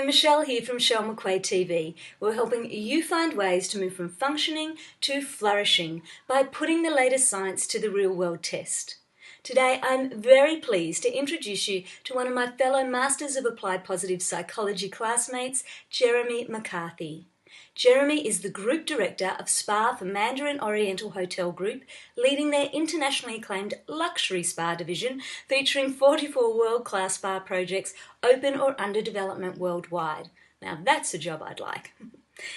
Michelle here from Shell McQuaid TV. We're helping you find ways to move from functioning to flourishing by putting the latest science to the real-world test. Today, I'm very pleased to introduce you to one of my fellow Masters of Applied Positive Psychology classmates, Jeremy McCarthy. Jeremy is the Group Director of Spa for Mandarin Oriental Hotel Group, leading their internationally acclaimed luxury spa division, featuring 44 world-class spa projects open or under development worldwide. Now that's a job I'd like.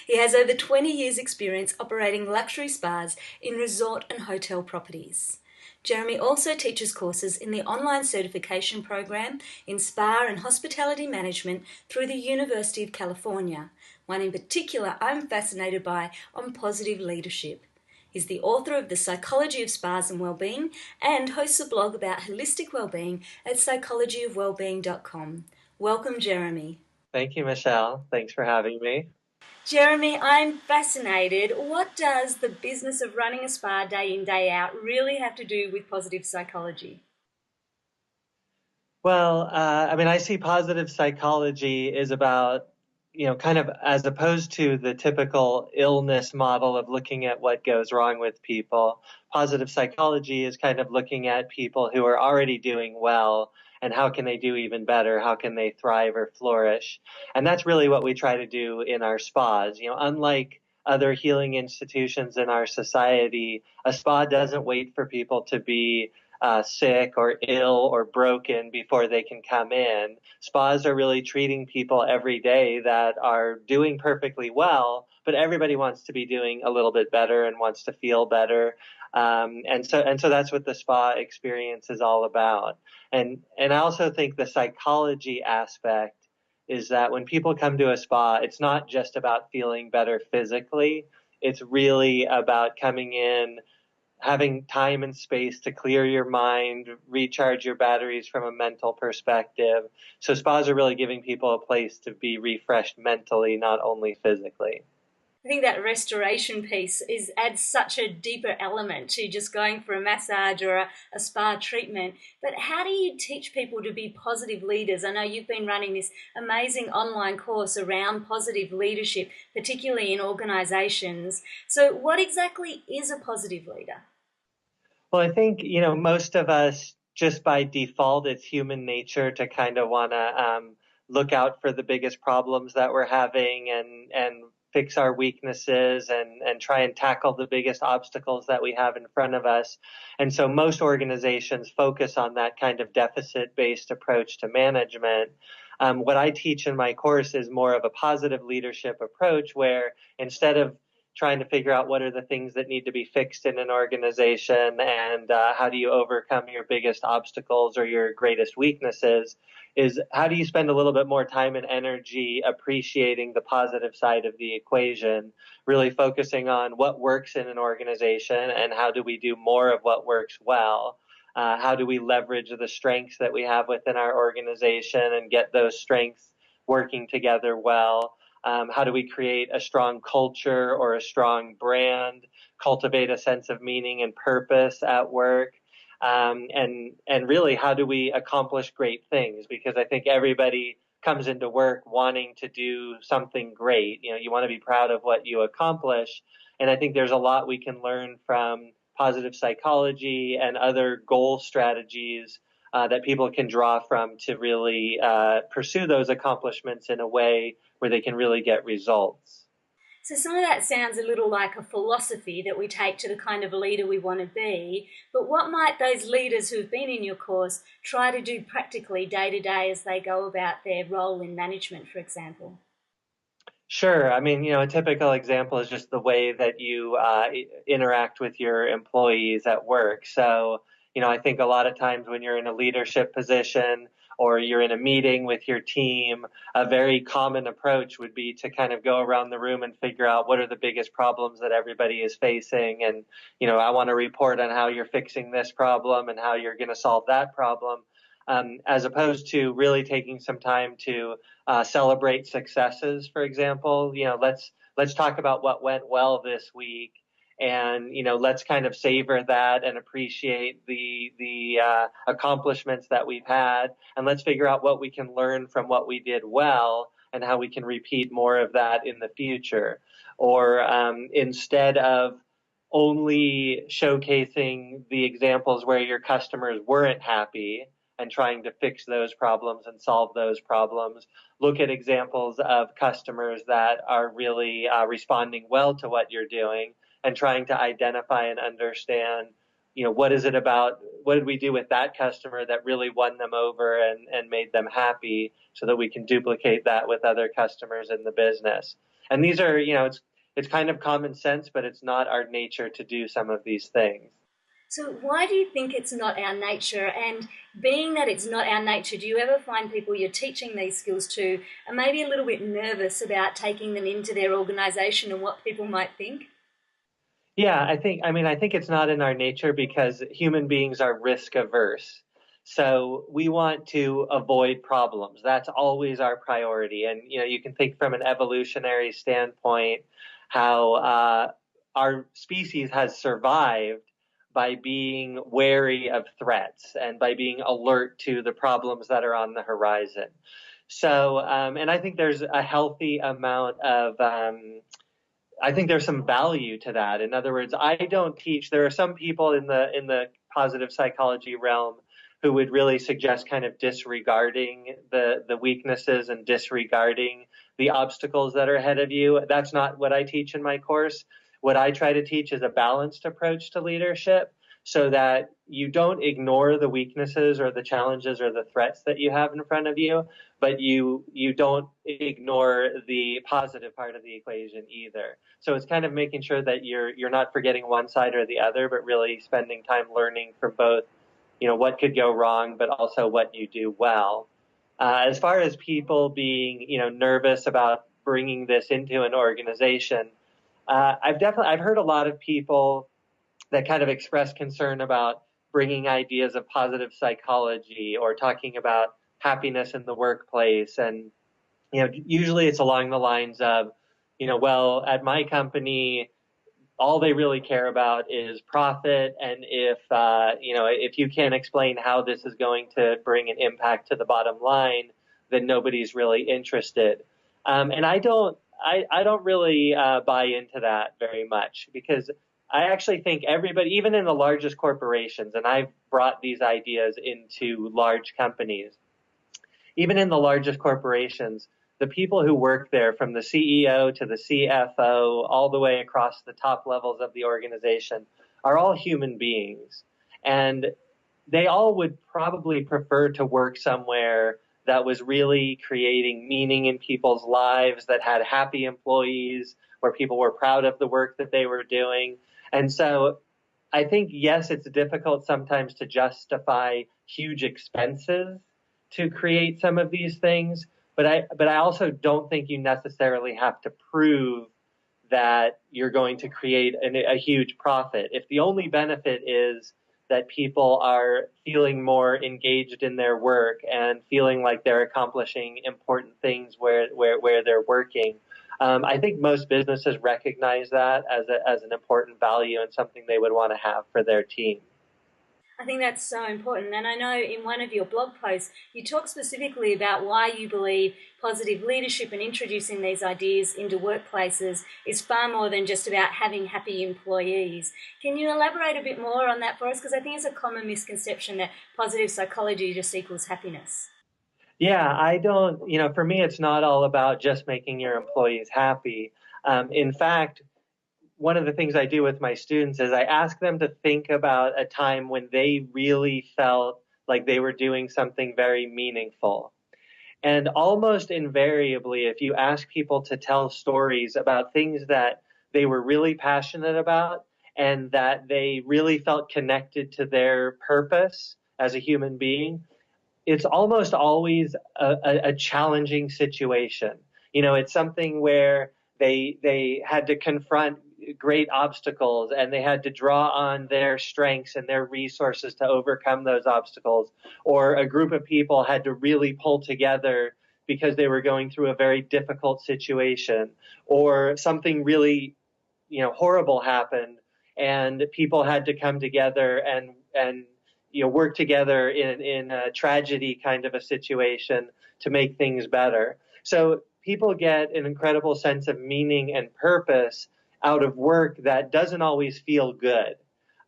He has over 20 years' experience operating luxury spas in resort and hotel properties. Jeremy also teaches courses in the online certification program in spa and hospitality management through the University of California. One in particular I'm fascinated by on positive leadership. He's the author of The Psychology of Spas and Wellbeing and hosts a blog about holistic wellbeing at psychologyofwellbeing.com. Welcome, Jeremy. Thank you, Michelle. Thanks for having me. Jeremy, I'm fascinated. What does the business of running a spa day in, day out really have to do with positive psychology? Well, I see positive psychology is about, kind of as opposed to the typical illness model of looking at what goes wrong with people. Positive psychology is kind of looking at people who are already doing well and how can they do even better? How can they thrive or flourish? And that's really what we try to do in our spas. Unlike other healing institutions in our society, a spa doesn't wait for people to be sick or ill or broken before they can come in. Spas are really treating people every day that are doing perfectly well, but everybody wants to be doing a little bit better and wants to feel better. And so that's what the spa experience is all about. And I also think the psychology aspect is that when people come to a spa, it's not just about feeling better physically. It's really about coming in, having time and space to clear your mind, recharge your batteries from a mental perspective. So spas are really giving people a place to be refreshed mentally, not only physically. I think that restoration piece adds such a deeper element to just going for a massage or a spa treatment. But how do you teach people to be positive leaders? I know you've been running this amazing online course around positive leadership, particularly in organizations. So what exactly is a positive leader? Well, I think, most of us, just by default, it's human nature to kind of want to look out for the biggest problems that we're having and fix our weaknesses and try and tackle the biggest obstacles that we have in front of us. And so most organizations focus on that kind of deficit-based approach to management. What I teach in my course is more of a positive leadership approach where instead of trying to figure out what are the things that need to be fixed in an organization and how do you overcome your biggest obstacles or your greatest weaknesses, is how do you spend a little bit more time and energy appreciating the positive side of the equation, really focusing on what works in an organization and how do we do more of what works well. How do we leverage the strengths that we have within our organization and get those strengths working together well? How do we create a strong culture or a strong brand, cultivate a sense of meaning and purpose at work? And really, how do we accomplish great things? Because I think everybody comes into work wanting to do something great. You want to be proud of what you accomplish. And I think there's a lot we can learn from positive psychology and other goal strategies that people can draw from to really pursue those accomplishments in a way where they can really get results. So some of that sounds a little like a philosophy that we take to the kind of leader we want to be, but what might those leaders who've been in your course try to do practically day to day as they go about their role in management, for example? Sure. A typical example is just the way that you interact with your employees at work. So, I think a lot of times when you're in a leadership position or you're in a meeting with your team, a very common approach would be to kind of go around the room and figure out what are the biggest problems that everybody is facing. And, I want to report on how you're fixing this problem and how you're going to solve that problem. As opposed to really taking some time to celebrate successes, for example. Let's talk about what went well this week, and let's kind of savor that and appreciate the accomplishments that we've had, and let's figure out what we can learn from what we did well. and how we can repeat more of that in the future. Or instead of only showcasing the examples where your customers weren't happy and trying to fix those problems and solve those problems, look at examples of customers that are really responding well to what you're doing and trying to identify and understand, what is it about, what did we do with that customer that really won them over and made them happy, so that we can duplicate that with other customers in the business. And these are, it's kind of common sense, but it's not our nature to do some of these things. So, why do you think it's not our nature? And being that it's not our nature, do you ever find people you're teaching these skills to are maybe a little bit nervous about taking them into their organization and what people might think? Yeah, I think it's not in our nature because human beings are risk averse. So we want to avoid problems. That's always our priority. And, you can think from an evolutionary standpoint how our species has survived by being wary of threats and by being alert to the problems that are on the horizon. So, and I think there's a healthy amount of I think there's some value to that. In other words, I don't teach. There are some people in the positive psychology realm who would really suggest kind of disregarding the weaknesses and disregarding the obstacles that are ahead of you. That's not what I teach in my course. What I try to teach is a balanced approach to leadership, so that you don't ignore the weaknesses or the challenges or the threats that you have in front of you, but you don't ignore the positive part of the equation either. So it's kind of making sure that you're not forgetting one side or the other, but really spending time learning from both, what could go wrong, but also what you do well. As far as people being, nervous about bringing this into an organization, I've heard a lot of people that kind of express concern about bringing ideas of positive psychology or talking about happiness in the workplace. And, usually it's along the lines of, well, at my company, all they really care about is profit. And if you can't explain how this is going to bring an impact to the bottom line, then nobody's really interested. And I don't really buy into that very much, because I actually think everybody, even in the largest corporations, and I've brought these ideas into large companies, even in the largest corporations, the people who work there, from the CEO to the CFO, all the way across the top levels of the organization, are all human beings. And they all would probably prefer to work somewhere that was really creating meaning in people's lives, that had happy employees, where people were proud of the work that they were doing. And so I think, yes, it's difficult sometimes to justify huge expenses to create some of these things, but I also don't think you necessarily have to prove that you're going to create a huge profit. If the only benefit is that people are feeling more engaged in their work and feeling like they're accomplishing important things where they're working, I think most businesses recognize that as an important value and something they would want to have for their team. I think that's so important. And I know in one of your blog posts, you talk specifically about why you believe positive leadership and introducing these ideas into workplaces is far more than just about having happy employees. Can you elaborate a bit more on that for us? Because I think it's a common misconception that positive psychology just equals happiness. Yeah, I don't, for me, it's not all about just making your employees happy. In fact, one of the things I do with my students is I ask them to think about a time when they really felt like they were doing something very meaningful. And almost invariably, if you ask people to tell stories about things that they were really passionate about and that they really felt connected to their purpose as a human being, it's almost always a challenging situation. It's something where they had to confront great obstacles and they had to draw on their strengths and their resources to overcome those obstacles, or a group of people had to really pull together because they were going through a very difficult situation, or something really horrible happened and people had to come together and work together in a tragedy kind of a situation to make things better. So people get an incredible sense of meaning and purpose out of work that doesn't always feel good.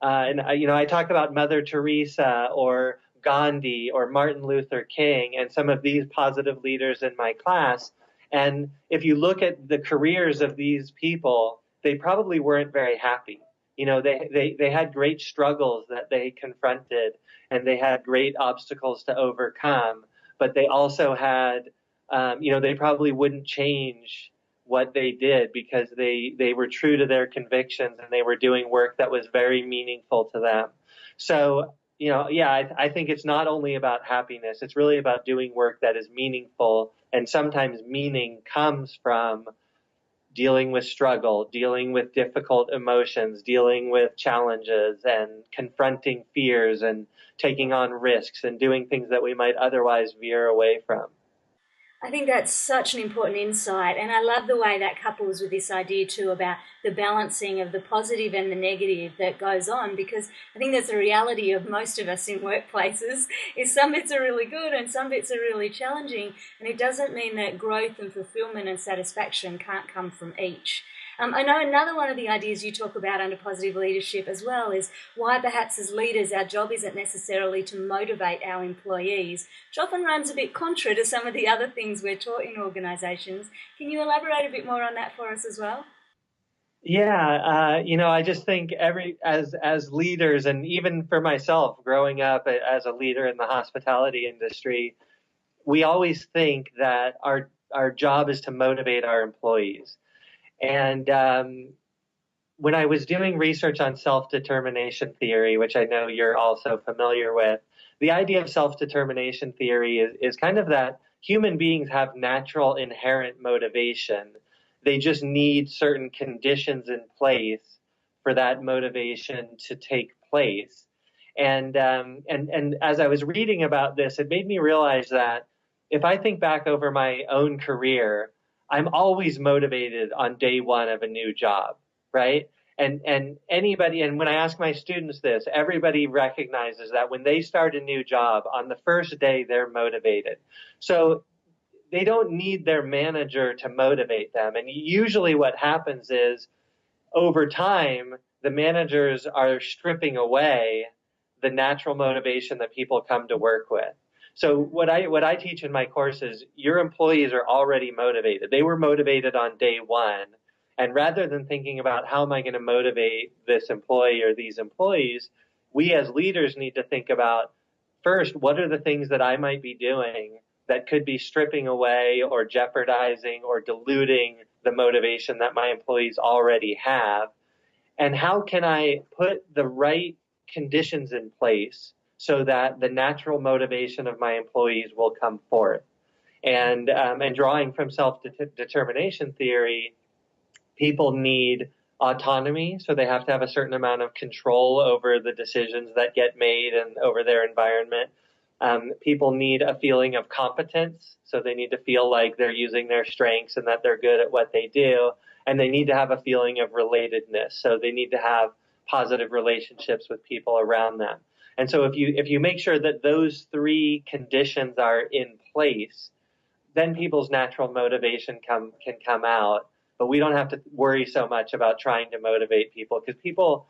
I talk about Mother Teresa or Gandhi or Martin Luther King and some of these positive leaders in my class. And if you look at the careers of these people, they probably weren't very happy. They had great struggles that they confronted, and they had great obstacles to overcome, but they also had, they probably wouldn't change what they did because they were true to their convictions, and they were doing work that was very meaningful to them. So, I think it's not only about happiness, it's really about doing work that is meaningful. And sometimes meaning comes from dealing with struggle, dealing with difficult emotions, dealing with challenges, and confronting fears and taking on risks and doing things that we might otherwise veer away from. I think that's such an important insight, and I love the way that couples with this idea too about the balancing of the positive and the negative that goes on, because I think that's the reality of most of us in workplaces is some bits are really good and some bits are really challenging, and it doesn't mean that growth and fulfillment and satisfaction can't come from each. I know another one of the ideas you talk about under positive leadership as well is why perhaps as leaders our job isn't necessarily to motivate our employees, which often runs a bit contra to some of the other things we're taught in organisations. Can you elaborate a bit more on that for us as well? Yeah, I just think as leaders, and even for myself, growing up as a leader in the hospitality industry, we always think that our job is to motivate our employees. And when I was doing research on self-determination theory, which I know you're also familiar with, the idea of self-determination theory is kind of that human beings have natural inherent motivation. They just need certain conditions in place for that motivation to take place. And as I was reading about this, it made me realize that if I think back over my own career, I'm always motivated on day one of a new job, right? And anybody, and when I ask my students this, everybody recognizes that when they start a new job, on the first day, they're motivated. So they don't need their manager to motivate them. And usually what happens is over time, the managers are stripping away the natural motivation that people come to work with. So what I teach in my course is your employees are already motivated. They were motivated on day one. And rather than thinking about how am I going to motivate this employee or these employees, we as leaders need to think about first, what are the things that I might be doing that could be stripping away or jeopardizing or diluting the motivation that my employees already have? And how can I put the right conditions in place so that the natural motivation of my employees will come forth? And drawing from self-determination theory, people need autonomy, so they have to have a certain amount of control over the decisions that get made and over their environment. People need a feeling of competence, so they need to feel like they're using their strengths and that they're good at what they do. And they need to have a feeling of relatedness, so they need to have positive relationships with people around them. And so if you make sure that those three conditions are in place, then people's natural motivation can come out. But we don't have to worry so much about trying to motivate people, because people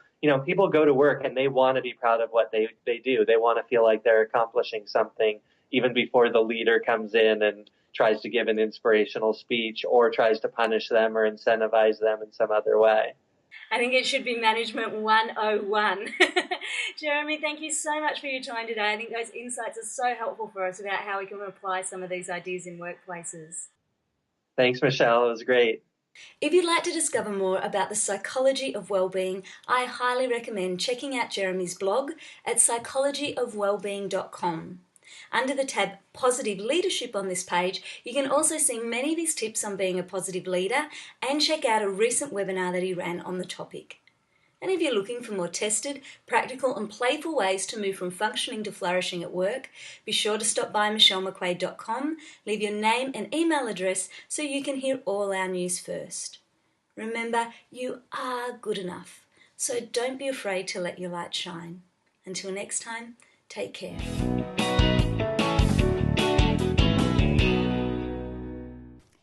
go to work and they want to be proud of what they do. They want to feel like they're accomplishing something even before the leader comes in and tries to give an inspirational speech or tries to punish them or incentivize them in some other way. I think it should be Management 101. Jeremy, thank you so much for your time today. I think those insights are so helpful for us about how we can apply some of these ideas in workplaces. Thanks, Michelle. It was great. If you'd like to discover more about the psychology of well-being, I highly recommend checking out Jeremy's blog at psychologyofwellbeing.com. Under the tab Positive Leadership on this page, you can also see many of his tips on being a positive leader and check out a recent webinar that he ran on the topic. And if you're looking for more tested, practical and playful ways to move from functioning to flourishing at work, be sure to stop by michellemcquaid.com, leave your name and email address so you can hear all our news first. Remember, you are good enough, so don't be afraid to let your light shine. Until next time, take care.